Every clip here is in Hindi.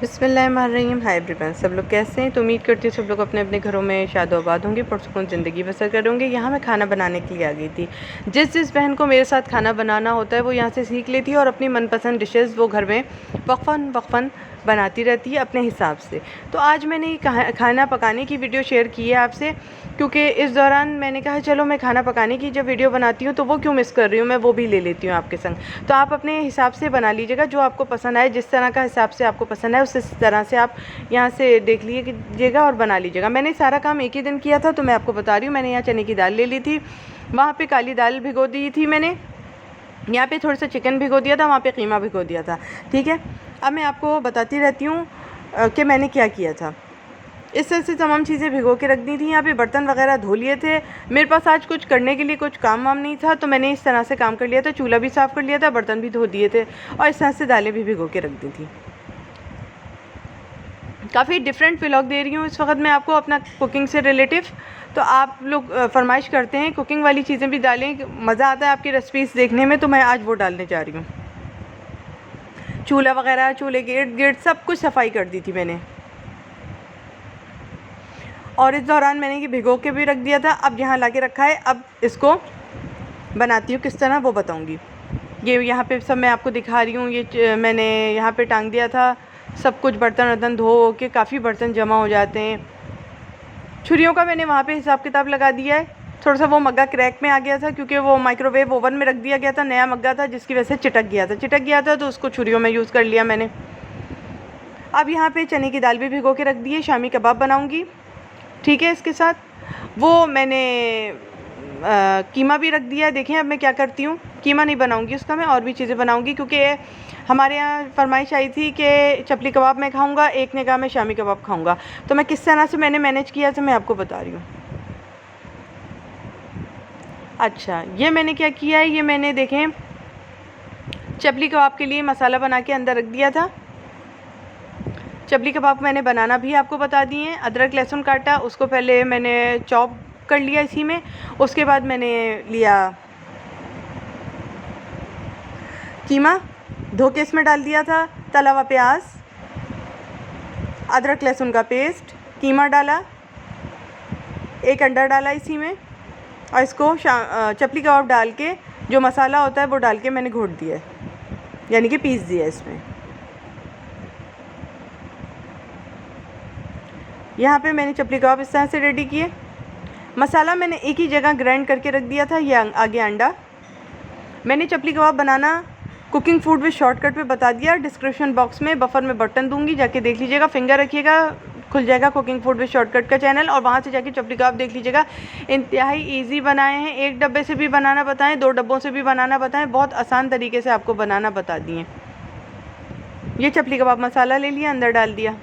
बिस्मिल्लाहिर्रहमानिर्रहीम। हाय एवरीवन, सब लोग कैसे हैं? तो उम्मीद करती हूँ सब लोग अपने अपने घरों में शादोआबाद होंगे, पुरसुकून ज़िंदगी बसर कर होंगे। यहाँ मैं खाना बनाने के लिए आ गई थी। जिस बहन को मेरे साथ खाना बनाना होता है वो यहाँ से सीख लेती है और अपनी मनपसंद डिशेज़ वो घर में वक्फ़न बनाती रहती है अपने हिसाब से। तो आज मैंने खाना पकाने की वीडियो शेयर की है आपसे, क्योंकि इस दौरान मैंने कहा चलो मैं खाना पकाने की जब वीडियो बनाती हूँ तो वो क्यों मिस कर रही हूँ, मैं वो भी ले लेती हूँ आपके संग। तो आप अपने हिसाब से बना लीजिएगा, जो आपको पसंद आए, जिस तरह का हिसाब से आपको पसंद आए उस तरह से आप यहाँ से देख लीजिएगा और बना लीजिएगा। मैंने सारा काम एक ही दिन किया था, तो मैं आपको बता रही हूँ। मैंने यहाँ चने की दाल ले ली थी, वहाँ पे काली दाल भिगो दी थी मैंने, यहाँ पे थोड़ा सा चिकन भिगो दिया था, वहाँ पे कीमा भिगो दिया था। ठीक है, अब मैं आपको बताती रहती हूँ कि मैंने क्या किया था। इस तरह से तमाम चीज़ें भिगो के रख दी थी। यहाँ पे बर्तन वगैरह धो लिए थे। मेरे पास आज कुछ करने के लिए कुछ काम वाम नहीं था, तो मैंने इस तरह से काम कर लिया था। चूल्हा भी साफ़ कर लिया था, बर्तन भी धो दिए थे और इस तरह से दालें भी भिगो के रख दी थी। काफ़ी डिफरेंट व्लॉग दे रही हूँ इस वक्त मैं आपको अपना कुकिंग से रिलेटिव। तो आप लोग फरमाइश करते हैं कुकिंग वाली चीज़ें भी डालें, मज़ा आता है आपकी रेसिपीज़ देखने में, तो मैं आज वो डालने जा रही हूँ। चूल्हा वगैरह, चूल्हे गेट सब कुछ सफाई कर दी थी मैंने, और इस दौरान मैंने ये भिगो के भी रख दिया था। अब यहाँ ला के रखा है, अब इसको बनाती हूँ किस तरह वो बताऊँगी। ये यहाँ पे सब मैं आपको दिखा रही हूँ। ये मैंने यहाँ पे टांग दिया था सब कुछ, बर्तन वर्तन धो के, काफ़ी बर्तन जमा हो जाते हैं। छुरियों का मैंने वहाँ पे हिसाब किताब लगा दिया है। थोड़ा सा वो मग्गा क्रैक में आ गया था, क्योंकि वो माइक्रोवेव ओवन में रख दिया गया था, नया मग्गा था, जिसकी वजह से चिटक गया था तो उसको छुरियों में यूज़ कर लिया मैंने। अब यहाँ पे चने की दाल भी भिगो के रख दी है, शामी कबाब बनाऊँगी। ठीक है, इसके साथ वो मैंने कीमा भी रख दिया है। देखें अब मैं क्या करती हूँ, कीमा नहीं बनाऊँगी उसका, मैं और भी चीज़ें बनाऊँगी, क्योंकि हमारे यहाँ फरमाइश आई थी कि चपली कबाब मैं खाऊँगा, एक ने कहा मैं शामी कबाब खाऊँगा। तो मैं किस तरह से मैंने मैनेज किया तो मैं आपको बता रही हूँ। अच्छा, ये मैंने क्या किया है, ये मैंने देखें चपली कबाब के लिए मसाला बना के अंदर रख दिया था। चपली कबाब मैंने बनाना भी आपको बता दिए हैं। अदरक लहसुन काटा, उसको पहले मैंने चॉप कर लिया इसी में। उसके बाद मैंने लिया कीमा, धो के इसमें डाल दिया था। तला हुआ प्याज, अदरक लहसुन का पेस्ट, कीमा डाला, एक अंडा डाला इसी में, और इसको चपली कबाब डाल के जो मसाला होता है वो डाल के मैंने घोट दिया है, यानी कि पीस दिया इसमें। यहाँ पे मैंने चपली कबाब इस तरह से रेडी किए। मसाला मैंने एक ही जगह ग्राइंड करके रख दिया था। ये आगे अंडा। मैंने चपली कबाब बनाना कुकिंग फूड विद शॉर्टकट पे बता दिया। डिस्क्रिप्शन बॉक्स में बफर में बटन दूंगी, जाके देख लीजिएगा, फिंगर रखिएगा, खुल जाएगा कुकिंग फूड विद शॉर्टकट का चैनल, और वहाँ से जाके चपली कबाब देख लीजिएगा। इंतहाई ईजी बनाए हैं। एक डब्बे से भी बनाना बताएं, 2 डब्बों से भी बनाना बताएं, बहुत आसान तरीके से आपको बनाना बता दिए। ये चपली कबाब मसाला ले लिया, अंदर डाल दिया।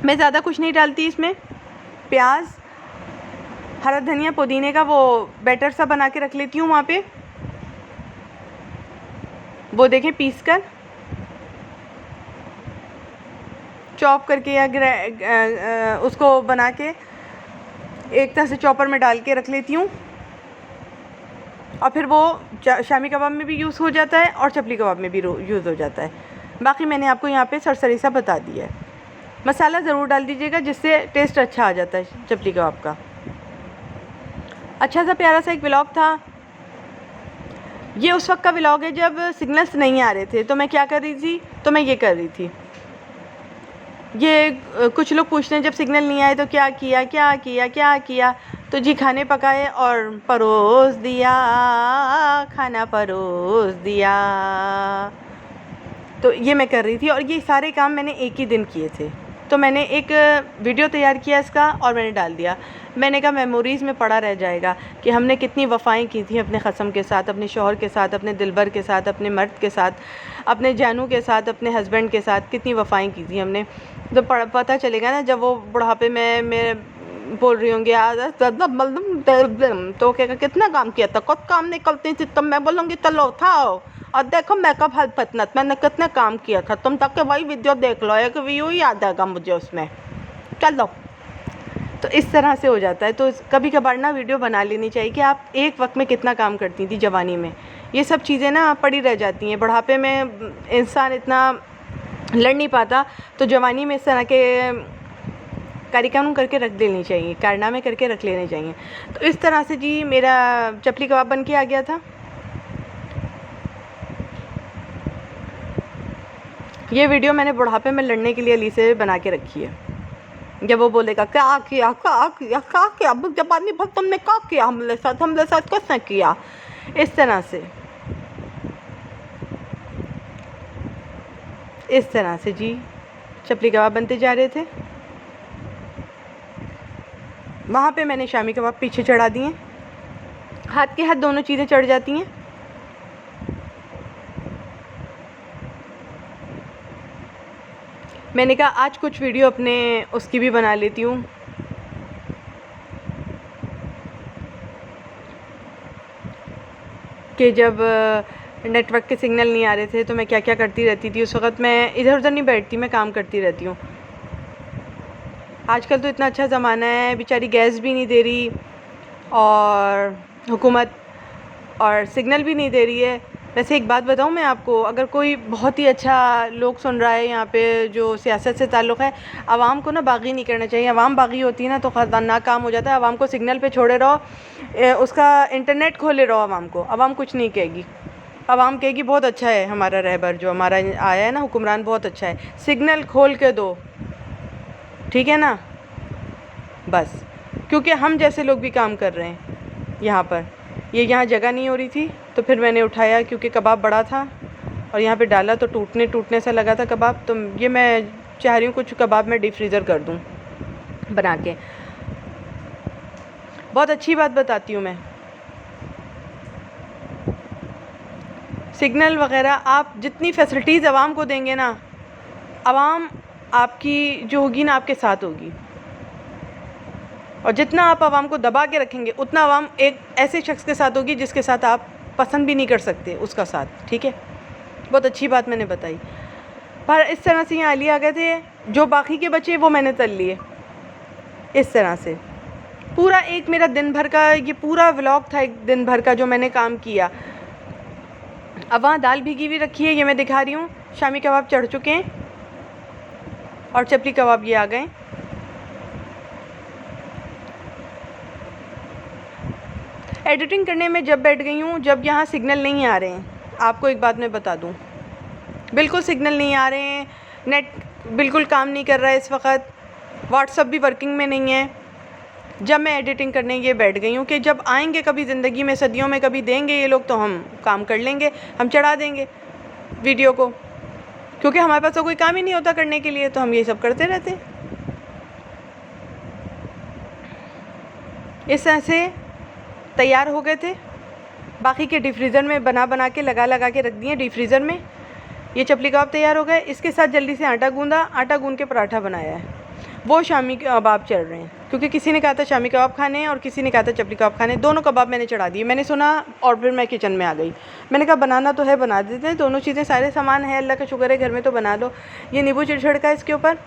मैं ज़्यादा कुछ नहीं डालती इसमें। प्याज, हरा धनिया, पुदीने का वो बैटर सा बना के रख लेती हूँ वहाँ पे, वो देखें पीस कर, चॉप करके या उसको बना के एक तरह से चॉपर में डाल के रख लेती हूँ, और फिर वो शामी कबाब में भी यूज़ हो जाता है और चपली कबाब में भी यूज़ हो जाता है। बाकी मैंने आपको यहाँ पे सरसरी सा बता दिया है। मसाला ज़रूर डाल दीजिएगा, जिससे टेस्ट अच्छा आ जाता है चपली कबाब का। अच्छा सा प्यारा सा एक व्लॉग था। ये उस वक्त का व्लॉग है जब सिग्नल्स नहीं आ रहे थे, तो मैं क्या कर रही थी, तो मैं ये कर रही थी। ये कुछ लोग पूछते हैं जब सिग्नल नहीं आए तो क्या किया, तो जी खाने पकाए और परोस दिया, खाना परोस दिया। तो ये मैं कर रही थी, और ये सारे काम मैंने एक ही दिन किए थे। तो मैंने एक वीडियो तैयार किया इसका और मैंने डाल दिया। मैंने कहा मेमोरीज़ में पड़ा रह जाएगा कि हमने कितनी वफ़ाएं की थी अपने ख़सम के साथ, अपने शौहर के साथ, अपने दिलबर के साथ, अपने मर्द के साथ, अपने जानू के साथ, अपने हस्बैंड के साथ, कितनी वफ़ाएं की थी हमने। तो पता चलेगा ना जब वो बुढ़ापे में मैं बोल रही होंगी तो क्या कितना काम किया था, कुछ काम नहीं करती थी, तब मैं बोलूँगी चलो उठाओ और देखो मेकअप हेल्प फतनत मैंने कितना काम किया था, तुम तक के वही वीडियो देख लो, एक व्यू ही आ जाएगा मुझे उसमें, चलो। तो इस तरह से हो जाता है। तो कभी कभार ना वीडियो बना लेनी चाहिए कि आप एक वक्त में कितना काम करती थी जवानी में। ये सब चीज़ें ना पड़ी रह जाती हैं। बुढ़ापे में इंसान इतना लड़ नहीं पाता, तो जवानी में इस तरह के कार्यक्रम करके रख देनी चाहिए, कारनामे करके रख लेने चाहिए। तो इस तरह से जी मेरा चपली कबाब बन के आ गया था। ये वीडियो मैंने बुढ़ापे में लड़ने के लिए अली से बना के रखी है। जब वो बोलेगा क्या किया क्या किया क्या किया, अब जबानी भर तुमने क्या किया हमले साथ किसने किया, इस तरह से जी चपली कबाब बनते जा रहे थे। वहाँ पे मैंने शामी कबाब पीछे चढ़ा दिए, हाथ के हाथ दोनों चीज़ें चढ़ जाती हैं। मैंने कहा आज कुछ वीडियो अपने उसकी भी बना लेती हूँ, कि जब नेटवर्क के सिग्नल नहीं आ रहे थे तो मैं क्या क्या करती रहती थी। उस वक़्त मैं इधर उधर नहीं बैठती, मैं काम करती रहती हूँ। आजकल तो इतना अच्छा ज़माना है, बेचारी गैस भी नहीं दे रही और हुकूमत और सिग्नल भी नहीं दे रही है। वैसे एक बात बताऊँ मैं आपको, अगर कोई बहुत ही अच्छा लोग सुन रहा है यहाँ पे जो सियासत से ताल्लुक़ है, आवाम को ना बागी नहीं करना चाहिए। आवाम बागी होती है ना तो ख़तरनाक काम हो जाता है। आवाम को सिग्नल पे छोड़े रहो, उसका इंटरनेट खोले रहो आवाम को, आवाम कुछ नहीं कहेगी। आवाम कहेगी बहुत अच्छा है हमारा रहबर जो हमारा आया है ना, हुक्मरान बहुत अच्छा है, सिग्नल खोल के दो, ठीक है ना। बस क्योंकि हम जैसे लोग भी काम कर रहे हैं यहाँ पर, यहाँ जगह नहीं हो रही थी तो फिर मैंने उठाया, क्योंकि कबाब बड़ा था और यहाँ पे डाला तो टूटने सा लगा था कबाब। तो ये मैं चाह रही हूँ कुछ कबाब मैं डीप फ्रीज़र कर दूँ बना के। बहुत अच्छी बात बताती हूँ मैं, सिग्नल वग़ैरह आप जितनी फैसिलिटीज़ आवाम को देंगे ना, आवाम आपकी जो होगी ना आपके साथ होगी। और जितना आप आवाम को दबा के रखेंगे उतना आवाम एक ऐसे शख्स के साथ होगी जिसके साथ आप पसंद भी नहीं कर सकते उसका साथ, ठीक है। बहुत अच्छी बात मैंने बताई। पर इस तरह से यहाँ अली आ गए थे, जो बाकी के बचे वो मैंने तल लिए। इस तरह से पूरा एक मेरा दिन भर का ये पूरा व्लॉग था, एक दिन भर का जो मैंने काम किया। अब वहाँ दाल भीगी हुई रखी है, ये मैं दिखा रही हूँ। शामी कबाब चढ़ चुके हैं और चपली कबाब ये आ गए। एडिटिंग करने में जब बैठ गई हूँ, जब यहाँ सिग्नल नहीं आ रहे हैं, आपको एक बात मैं बता दूँ, बिल्कुल सिग्नल नहीं आ रहे हैं, नेट बिल्कुल काम नहीं कर रहा है इस वक्त, व्हाट्सअप भी वर्किंग में नहीं है। जब मैं एडिटिंग करने ये बैठ गई हूँ कि जब आएंगे कभी ज़िंदगी में, सदियों में कभी देंगे ये लोग तो हम काम कर लेंगे, हम चढ़ा देंगे वीडियो को, क्योंकि हमारे पास तो कोई काम ही नहीं होता करने के लिए, तो हम ये सब करते रहते हैं। इस तरह से तैयार हो गए थे। बाकी के डीप फ्रीज़र में बना के लगा के रख दिए डीप फ्रीज़र में। ये चपली कबाब तैयार हो गए। इसके साथ जल्दी से आटा गूंद के पराठा बनाया है। वो शामी कबाब चल रहे हैं, क्योंकि किसी ने कहा था शामी कबाब खाने हैं और किसी ने कहा था चपली कबाब खाने। दोनों कबाब मैंने चढ़ा दिए, मैंने सुना और फिर मैं किचन में आ गई। मैंने कहा बनाना तो है, बना देते हैं, दोनों चीज़ें, सारे सामान है, अल्लाह का शुक्र है घर में, तो बना लो। ये नींबू छिड़का इसके ऊपर,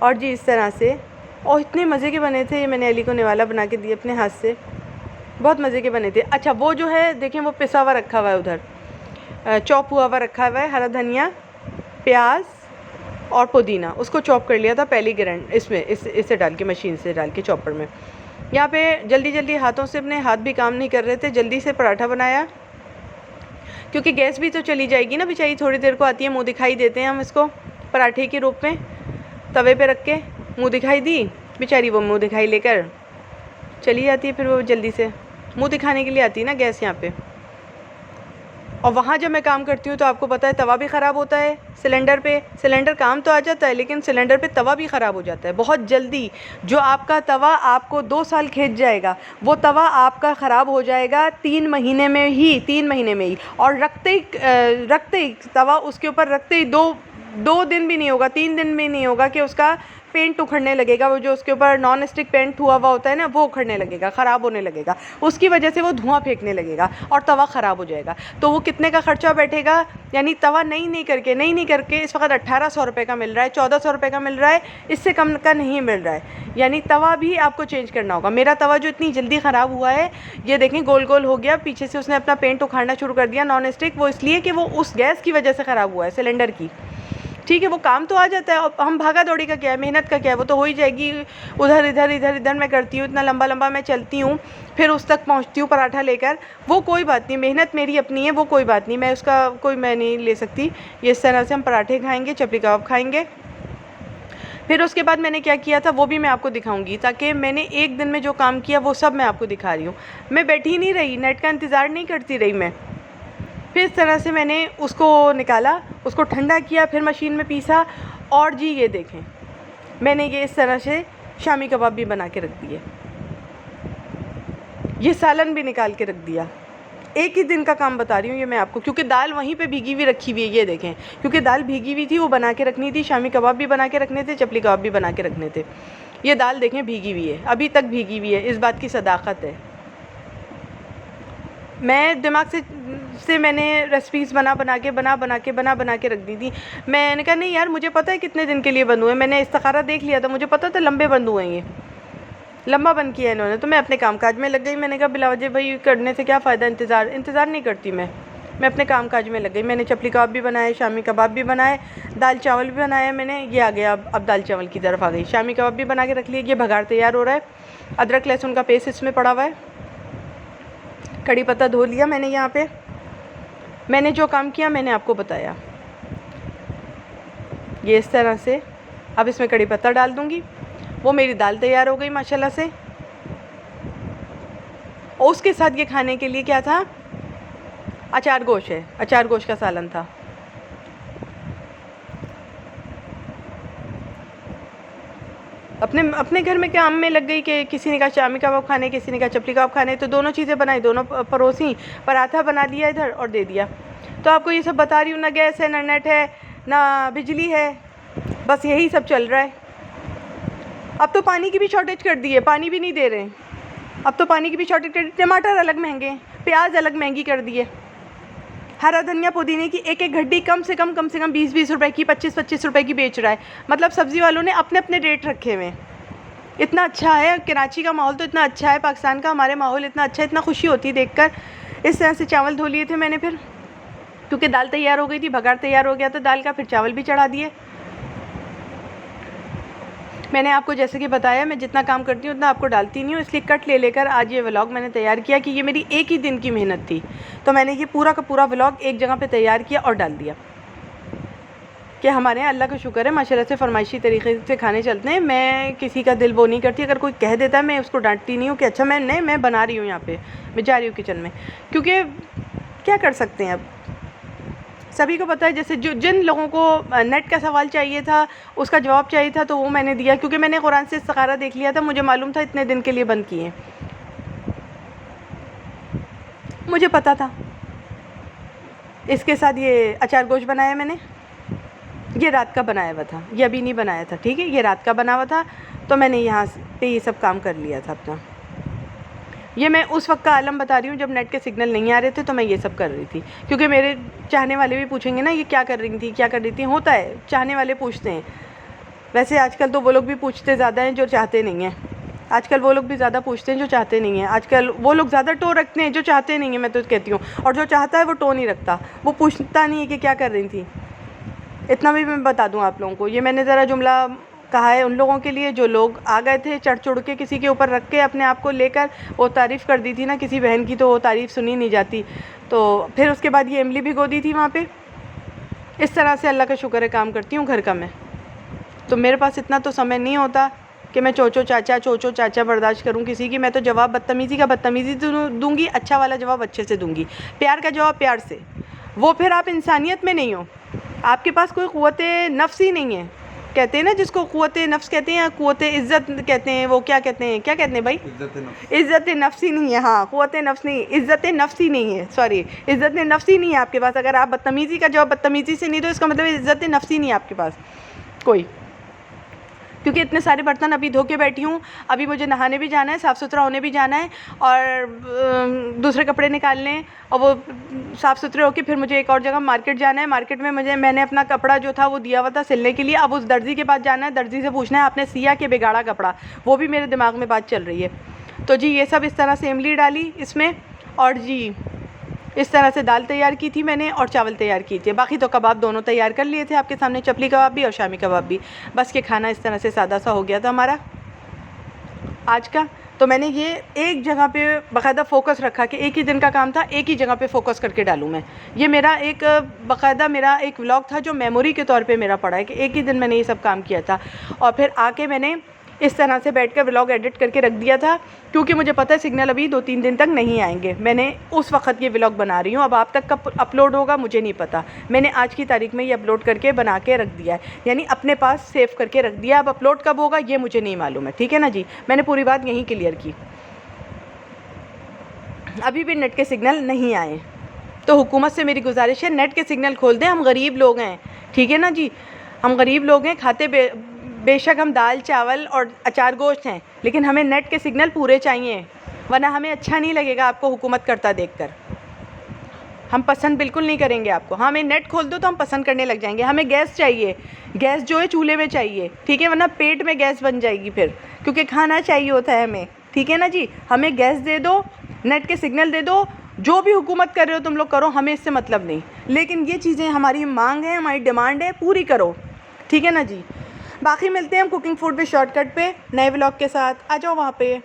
और जी इस तरह से। और इतने मज़े के बने थे, ये मैंने अली को निवाला बना के दिए अपने हाथ से, बहुत मज़े के बने थे। अच्छा वो जो है देखें, वो पिसा हुआ रखा हुआ है उधर, चॉप हुआ रखा हुआ है, हरा धनिया, प्याज और पुदीना, उसको चॉप कर लिया था पहली ग्राइंड इसमें, इसे डाल के, मशीन से डाल के चॉपर में। यहाँ पे जल्दी हाथों से, अपने हाथ भी काम नहीं कर रहे थे, जल्दी से पराठा बनाया, क्योंकि गैस भी तो चली जाएगी ना बेचारी, थोड़ी देर को आती है, मुँह दिखाई देते हैं हम इसको पराठे के रूप में, तवे पे रख के मुँह दिखाई दी बेचारी, वो मुँह दिखाई लेकर चली जाती है। फिर वो जल्दी से मुँह दिखाने के लिए आती है ना गैस यहाँ पे। और वहाँ जब मैं काम करती हूँ तो आपको पता है तवा भी ख़राब होता है सिलेंडर पे, सिलेंडर काम तो आ जाता है लेकिन सिलेंडर पे तवा भी ख़राब हो जाता है बहुत जल्दी। जो आपका तवा आपको 2 साल खींच जाएगा, वो तवा आपका ख़राब हो जाएगा 3 महीने में ही। और रखते ही तवा उसके ऊपर रखते ही 2 दिन भी नहीं होगा, 3 दिन भी नहीं होगा कि उसका पेंट उखड़ने लगेगा, वो जो उसके ऊपर नॉन स्टिक पेंट हुआ होता है ना, वो उखड़ने लगेगा, ख़राब होने लगेगा, उसकी वजह से वो धुआं फेंकने लगेगा और तवा ख़राब हो जाएगा। तो वो कितने का खर्चा बैठेगा, यानी तवा नहीं करके इस वक्त 1800 रुपये का मिल रहा है, 1400 रुपये का मिल रहा है, इससे कम का नहीं मिल रहा है। यानी तवा भी आपको चेंज करना होगा। मेरा तवा जो इतनी जल्दी ख़राब हुआ है, ये देखें गोल गोल हो गया, पीछे से उसने अपना पेंट उखाड़ना शुरू कर दिया नॉन स्टिक, वो इसलिए कि वो उस गैस की वजह से ख़राब हुआ है, सिलेंडर की। ठीक है, वो काम तो आ जाता है, और हम भागा दौड़ी का क्या है, मेहनत का क्या है, वो तो हो ही जाएगी। उधर इधर मैं करती हूँ, इतना लंबा मैं चलती हूँ, फिर उस तक पहुँचती हूँ पराठा लेकर, वो कोई बात नहीं, मेहनत मेरी अपनी है, वो कोई बात नहीं, मैं उसका मैं नहीं ले सकती। ये इस तरह से हम पराठे खाएँगे, चपली कबाब खाएँगे। फिर उसके बाद मैंने क्या किया था वो भी मैं आपको दिखाऊंगी, ताकि मैंने एक दिन में जो काम किया वो सब मैं आपको दिखा रही हूँ। मैं बैठी नहीं रही, नेट का इंतज़ार नहीं करती रही मैं। फिर इस तरह से मैंने उसको निकाला, उसको ठंडा किया, फिर मशीन में पीसा। और जी ये देखें, मैंने ये इस तरह से शामी कबाब भी बना के रख दिए, ये सालन भी निकाल के रख दिया। एक ही दिन का काम बता रही हूँ ये मैं आपको, क्योंकि दाल वहीं पे भीगी हुई रखी हुई है, ये देखें, क्योंकि दाल भीगी हुई थी, वो बना के रखनी थी, शामी कबाब भी बना के रखने थे, चपली कबाब भी बना के रखने थे। ये दाल देखें भीगी हुई है, अभी तक भीगी हुई है, इस बात की सदाकत है। मैं दिमाग से मैंने रेसिपीज़ बना बना के रख दी थी। मैंने कहा नहीं यार, मुझे पता है कितने दिन के लिए बंद हुए, मैंने इस्तिखारा देख लिया था, मुझे पता था लंबे बंद हुए हैं, ये लंबा बंद किया इन्होंने। तो मैं अपने कामकाज में लग गई। मैंने कहा बिलावजह भाई करने से क्या फ़ायदा, इंतज़ार नहीं करती मैं अपने कामकाज में लग गई। मैंने चपली कबाब भी बनाए, शामी कबाब भी बनाए, दाल चावल भी बनाया मैंने। ये आ गया, अब दाल चावल की तरफ आ गई। शामी कबाब भी बना के रख लिए, ये भगार तैयार हो रहा है। अदरक लहसुन का पेस्ट इसमें पड़ा हुआ है, कड़ी पत्ता धो लिया मैंने। यहाँ पे मैंने जो काम किया मैंने आपको बताया। ये इस तरह से अब इसमें कड़ी पत्ता डाल दूँगी। वो मेरी दाल तैयार हो गई माशाल्लाह से। और उसके साथ ये खाने के लिए क्या था, अचार गोश्त है, अचार गोश्त का सालन था। अपने घर में काम में लग गई कि किसी ने कहा शामी कबाब खाने, किसी ने कहा चपली कबाब खाने, तो दोनों चीज़ें बनाई, दोनों परोसी, पराठा बना दिया इधर और दे दिया। तो आपको ये सब बता रही हूँ, ना गैस है, ना नेट है, ना बिजली है, बस यही सब चल रहा है। अब तो पानी की भी शॉर्टेज कर दी है, पानी भी नहीं दे रहे, अब तो पानी की भी शॉर्टेज कर दी। टमाटर अलग महंगे, प्याज अलग महंगी कर दी है। हरा धनिया पुदीने की एक एक गड्डी कम से कम 20-20 रुपए की, 25-25 रुपए की बेच रहा है। मतलब सब्ज़ी वालों ने अपने अपने रेट रखे हुए हैं। इतना अच्छा है कराची का माहौल, तो इतना अच्छा है पाकिस्तान का, हमारे माहौल इतना अच्छा है, इतना खुशी होती है देखकर। इस तरह से चावल धो लिए थे मैंने, फिर क्योंकि दाल तैयार हो गई थी, भगार तैयार हो गया था दाल का, फिर चावल भी चढ़ा दिए। मैंने आपको जैसे कि बताया, मैं जितना काम करती हूँ उतना आपको डालती नहीं हूँ, इसलिए कट ले लेकर आज ये व्लॉग मैंने तैयार किया कि ये मेरी एक ही दिन की मेहनत थी। तो मैंने ये पूरा का पूरा व्लॉग एक जगह पे तैयार किया और डाल दिया कि हमारे यहाँ अल्लाह का शुक्र है माशाल्लाह से फरमाइशी तरीके से खाने चलते हैं। मैं किसी का दिल वो नहीं करती, अगर कोई कह देता है मैं उसको डांटती नहीं हूँ कि अच्छा मैं बना रही हूँ, यहाँ पे मैं जा रही हूँ किचन में, क्योंकि क्या कर सकते हैं। अब सभी को पता है, जैसे जिन लोगों को नेट का सवाल चाहिए था, उसका जवाब चाहिए था, तो वो मैंने दिया, क्योंकि मैंने कुरान से इस्तिखारा देख लिया था, मुझे मालूम था इतने दिन के लिए बंद किए, मुझे पता था। इसके साथ ये अचार गोश्त बनाया मैंने, ये रात का बनाया हुआ था, ये अभी नहीं बनाया था, ठीक है, ये रात का बना हुआ था। तो मैंने यहाँ पे ये सब काम कर लिया था अपना। ये मैं उस वक्त का आलम बता रही हूँ जब नेट के सिग्नल नहीं आ रहे थे, तो मैं ये सब कर रही थी, क्योंकि मेरे चाहने वाले भी पूछेंगे ना ये क्या कर रही थी। होता है, चाहने वाले पूछते हैं। वैसे आजकल तो वो लोग भी पूछते ज़्यादा हैं जो चाहते नहीं हैं, आजकल वो लोग भी ज़्यादा पूछते हैं जो चाहते नहीं हैं। आजकल वो लोग ज़्यादा टो रखते हैं जो चाहते नहीं हैं, मैं तो कहती हूँ, और जो चाहता है वो टो नहीं रखता, वो पूछता नहीं है कि क्या कर रही थी। इतना भी मैं बता दूँ आप लोगों को, ये मैंने ज़रा जुमला कहा है उन लोगों के लिए जो लोग आ गए थे चढ़ चुड़ के किसी के ऊपर रख के अपने आप को लेकर, वो तारीफ़ कर दी थी ना किसी बहन की, तो वो तारीफ़ सुनी नहीं जाती। तो फिर उसके बाद ये इमली भिगो दी थी वहाँ पे। इस तरह से अल्लाह का शुक्र है काम करती हूँ घर का मैं। तो मेरे पास इतना तो समय नहीं होता कि मैं चोचो चाचा बर्दाश्त करूँ किसी की। मैं तो जवाब बदतमीज़ी का बदतमीज़ी दूँगी, अच्छा वाला जवाब अच्छे से दूँगी, प्यार का जवाब प्यार से। वो फिर आप इंसानियत में नहीं हो, आपके पास कोई क़ुव्वत नफ्स ही नहीं है, कहते हैं ना जिसको क़ुव्वत नफ्स कहते हैं या क़ुव्वत इज़्ज़त कहते हैं, वो क्या कहते हैं भाई, इज़्ज़त नफ्स ही नहीं है। हाँ, क़ुव्वत नफ्स नहीं, इज़्ज़त नफ्स ही नहीं है, सॉरी, इज़्ज़त नफ्स ही नहीं है आपके पास। अगर आप बदतमीज़ी का जवाब बदतमीज़ी से नहीं दो, इसका मतलब इज़्ज़त नफ्स ही नहीं है आपके पास कोई। क्योंकि इतने सारे बर्तन अभी धो के बैठी हूँ। अभी मुझे नहाने भी जाना है, साफ़ सुथरा होने भी जाना है और दूसरे कपड़े निकालने और वो साफ़ सुथरे होके फिर मुझे एक और जगह मार्केट जाना है। मार्केट में मैंने अपना कपड़ा जो था वो दिया हुआ था सिलने के लिए। अब उस दर्जी के पास जाना है, दर्जी से पूछना है आपने सिया के बिगाड़ा कपड़ा। वो भी मेरे दिमाग में बात चल रही है। तो जी ये सब इस तरह से इमली डाली इसमें, और जी इस तरह से दाल तैयार की थी मैंने और चावल तैयार किए थे। बाकी तो कबाब दोनों तैयार कर लिए थे आपके सामने, चपली कबाब भी और शामी कबाब भी। बस ये खाना इस तरह से सादा सा हो गया था हमारा आज का। तो मैंने ये एक जगह पे बाकायदा फ़ोकस रखा कि एक ही दिन का काम था, एक ही जगह पे फ़ोकस करके डालूँ मैं। ये मेरा एक बाकायदा मेरा एक व्लॉग था जो मेमोरी के तौर पे मेरा पड़ा है कि एक ही दिन मैंने ये सब काम किया था। और फिर आके मैंने इस तरह से बैठकर व्लॉग एडिट करके रख दिया था, क्योंकि मुझे पता है सिग्नल अभी 2-3 दिन तक नहीं आएंगे। मैंने उस वक्त ये व्लॉग बना रही हूँ। अब आप तक कब अपलोड होगा मुझे नहीं पता। मैंने आज की तारीख में ये अपलोड करके बना के रख दिया है, यानी अपने पास सेव करके रख दिया। अब अपलोड कब होगा ये मुझे नहीं मालूम है, ठीक है ना जी। मैंने पूरी बात यहीं क्लियर की। अभी भी नेट के सिग्नल नहीं आए तो हुकूमत से मेरी गुजारिश है नेट के सिग्नल खोल दें। हम गरीब लोग हैं, ठीक है ना जी। हम गरीब लोग हैं, खाते बेशक हम दाल चावल और अचार गोश्त हैं, लेकिन हमें नेट के सिग्नल पूरे चाहिए, वरना हमें अच्छा नहीं लगेगा आपको हुकूमत करता देखकर। हम पसंद बिल्कुल नहीं करेंगे आपको। हाँ, हमें नेट खोल दो तो हम पसंद करने लग जाएंगे। हमें गैस चाहिए, गैस जो है चूल्हे में चाहिए, ठीक है, वरना पेट में गैस बन जाएगी फिर, क्योंकि खाना चाहिए होता है हमें, ठीक है ना जी। हमें गैस दे दो, नेट के सिग्नल दे दो, जो भी हुकूमत कर रहे हो तुम लोग करो, हमें इससे मतलब नहीं। लेकिन ये चीज़ें हमारी मांग है, हमारी डिमांड है, पूरी करो, ठीक है ना जी। बाकी मिलते हैं हम कुकिंग फूड पे शॉर्टकट पे नए व्लॉग के साथ। आ जाओ वहाँ पे।